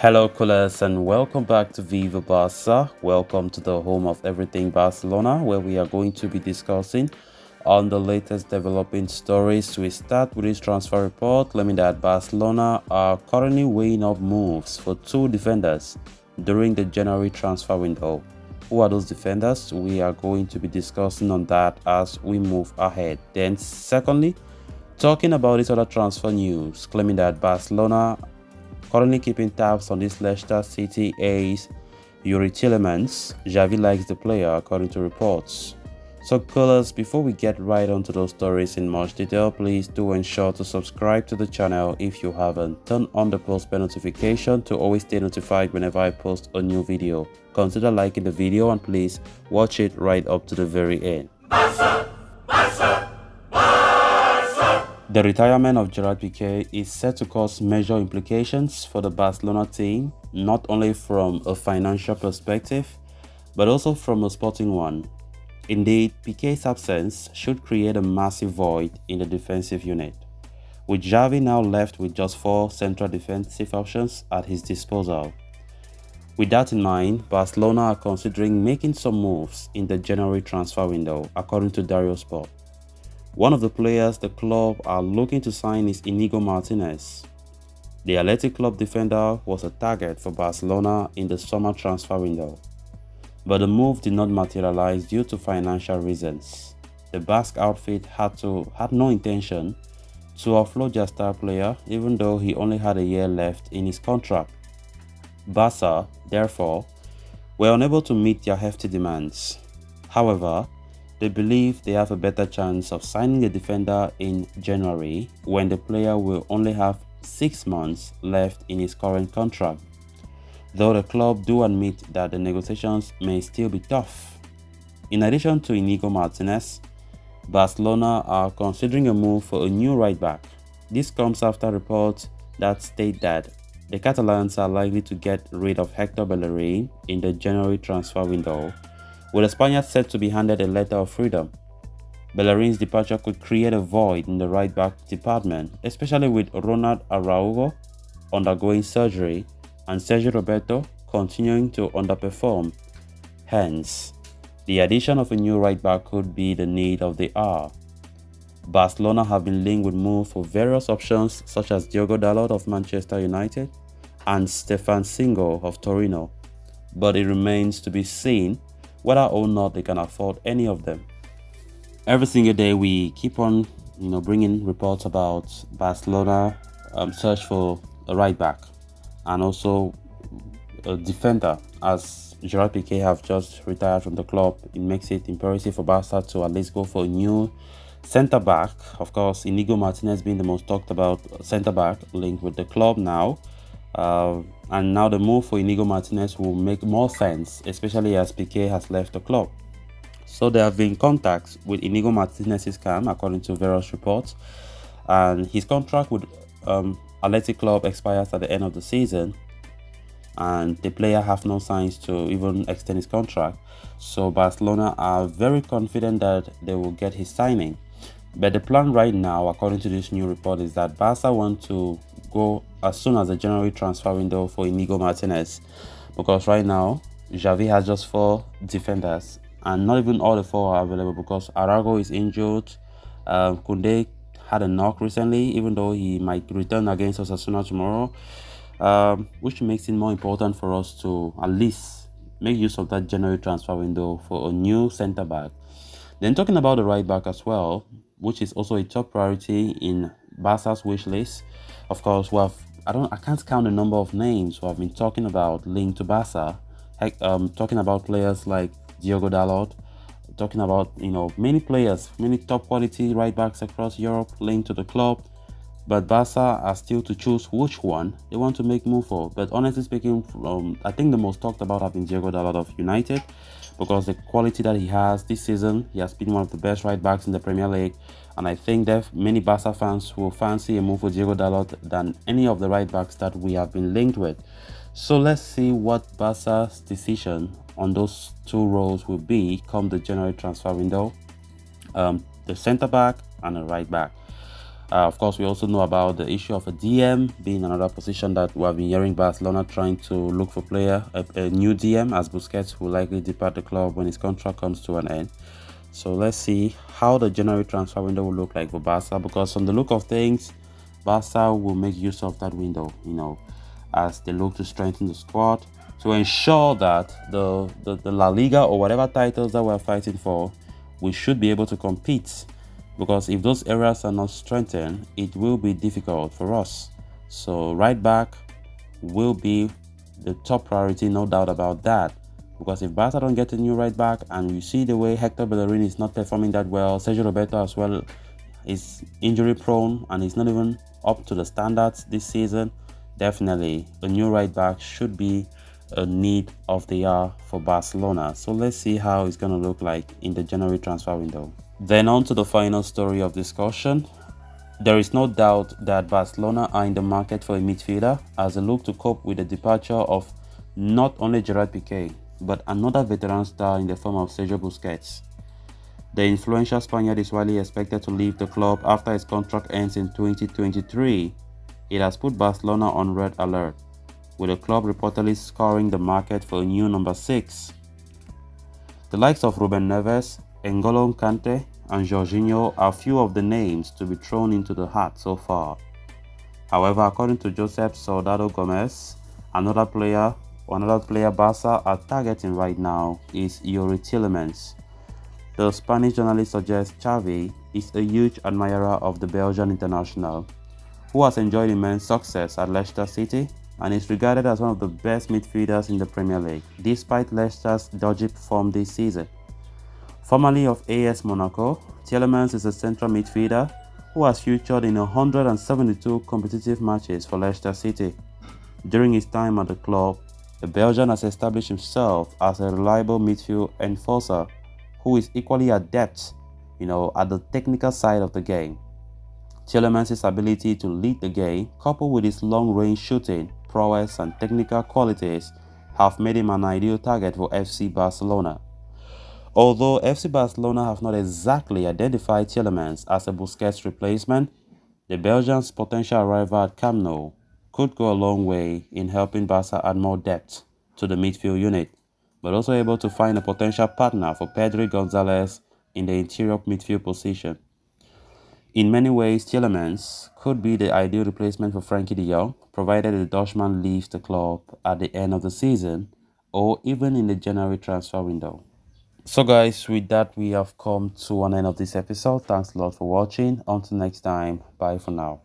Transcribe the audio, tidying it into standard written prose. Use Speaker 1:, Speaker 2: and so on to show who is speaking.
Speaker 1: Hello, coolers, and welcome back to Viva Barca. Welcome to the home of everything Barcelona, where we are going to be discussing on the latest developing stories. We start with this transfer report claiming that Barcelona are currently weighing up moves for two defenders during the January transfer window. Who are those defenders? We are going to be discussing on that as we move ahead. Then, secondly, talking about this other transfer news, claiming that Barcelona currently keeping tabs on this Leicester City ace Yuri Tillemans. Xavi likes the player according to reports. So callers, before we get right onto those stories in much detail, please do ensure to subscribe to the channel if you haven't. Turn on the post bell notification to always stay notified whenever I post a new video. Consider liking the video and please watch it right up to the very end. The retirement of Gerard Piqué is set to cause major implications for the Barcelona team, not only from a financial perspective, but also from a sporting one. Indeed, Piqué's absence should create a massive void in the defensive unit, with Xavi now left with just 4 central defensive options at his disposal. With that in mind, Barcelona are considering making some moves in the January transfer window, according to Dario Sport. One of the players the club are looking to sign is Inigo Martinez. The Athletic Club defender was a target for Barcelona in the summer transfer window, but the move did not materialize due to financial reasons. The Basque outfit had no intention to offload their star player, even though he only had a year left in his contract. Barca, therefore, were unable to meet their hefty demands. However, they believe they have a better chance of signing the defender in January, when the player will only have 6 months left in his current contract, though the club do admit that the negotiations may still be tough. In addition to Inigo Martinez, Barcelona are considering a move for a new right-back. This comes after reports that state that the Catalans are likely to get rid of Hector Bellerin in the January transfer window, with the Spaniard set to be handed a letter of freedom. Bellerin's departure could create a void in the right-back department, especially with Ronald Araujo undergoing surgery and Sergio Roberto continuing to underperform. Hence, the addition of a new right-back could be the need of the hour. Barcelona have been linked with moves for various options such as Diogo Dalot of Manchester United and Stefan Singo of Torino, but it remains to be seen whether or not they can afford any of them. Every single day we keep on bringing reports about Barcelona search for a right back and also a defender, as Gerard Piqué have just retired from the club. It makes it imperative for Barca to at least go for a new centre back. Of course, Inigo Martinez being the most talked about centre back linked with the club now. And now the move for Inigo Martinez will make more sense, especially as Piqué has left the club. So there have been contacts with Inigo Martinez's camp, according to various reports, and his contract with Athletic Club expires at the end of the season, and the player have no signs to even extend his contract. So Barcelona are very confident that they will get his signing. But the plan right now, according to this new report, is that Barca want to go as soon as the January transfer window for Inigo Martinez, because right now Xavi has just 4 defenders and not even all the 4 are available because Araujo is injured. Koundé had a knock recently, even though he might return against Osasuna tomorrow, which makes it more important for us to at least make use of that January transfer window for a new centre back. Then talking about the right back as well, which is also a top priority in Barca's wish list. Of course, I can't count the number of names who have been talking about linked to Barca. Talking about players like Diogo Dalot, talking about many players, many top quality right backs across Europe linked to the club. But Barca are still to choose which one they want to make move for. But honestly speaking, I think the most talked about have been Diogo Dalot of United, because the quality that he has this season, he has been one of the best right backs in the Premier League. And I think that many Barca fans will fancy a move for Diogo Dalot than any of the right backs that we have been linked with. So let's see what Barca's decision on those 2 roles will be come the January transfer window. The centre back and a right back. Of course, we also know about the issue of a DM being another position that we have been hearing Barcelona trying to look for a new DM, as Busquets will likely depart the club when his contract comes to an end. So let's see how the January transfer window will look like for Barca, because from the look of things, Barca will make use of that window, as they look to strengthen the squad to ensure that the La Liga or whatever titles that we're fighting for, we should be able to compete. Because if those areas are not strengthened, it will be difficult for us. So right back will be the top priority, no doubt about that. Because if Barca don't get a new right back, and you see the way Hector Bellerin is not performing that well, Sergio Roberto as well is injury prone and is not even up to the standards this season, definitely a new right back should be a need of the hour for Barcelona. So let's see how it's going to look like in the January transfer window. Then on to the final story of discussion. There is no doubt that Barcelona are in the market for a midfielder as they look to cope with the departure of not only Gerard Piqué, but another veteran star in the form of Sergio Busquets. The influential Spaniard is widely expected to leave the club after his contract ends in 2023. It has put Barcelona on red alert, with the club reportedly scouring the market for a new number 6. The likes of Ruben Neves, N'Golo Kante, and Jorginho are few of the names to be thrown into the hat so far. However, according to Josep Soldado Gomez, another player Barca are targeting right now is Yuri Tielemans. The Spanish journalist suggests Xavi is a huge admirer of the Belgian international, who has enjoyed immense success at Leicester City and is regarded as one of the best midfielders in the Premier League, despite Leicester's dodgy form this season. Formerly of AS Monaco, Tielemans is a central midfielder who has featured in 172 competitive matches for Leicester City. During his time at the club, the Belgian has established himself as a reliable midfield enforcer who is equally adept, at the technical side of the game. Tielemans' ability to lead the game, coupled with his long-range shooting, prowess and technical qualities, have made him an ideal target for FC Barcelona. Although FC Barcelona have not exactly identified Tielemans as a Busquets replacement, the Belgian's potential arrival at Camp Nou could go a long way in helping Barca add more depth to the midfield unit, but also able to find a potential partner for Pedri Gonzalez in the interior midfield position. In many ways, Tielemans could be the ideal replacement for Frenkie de Jong, provided the Dutchman leaves the club at the end of the season or even in the January transfer window. So guys, with that we have come to an end of this episode. Thanks a lot for watching. Until next time, bye for now.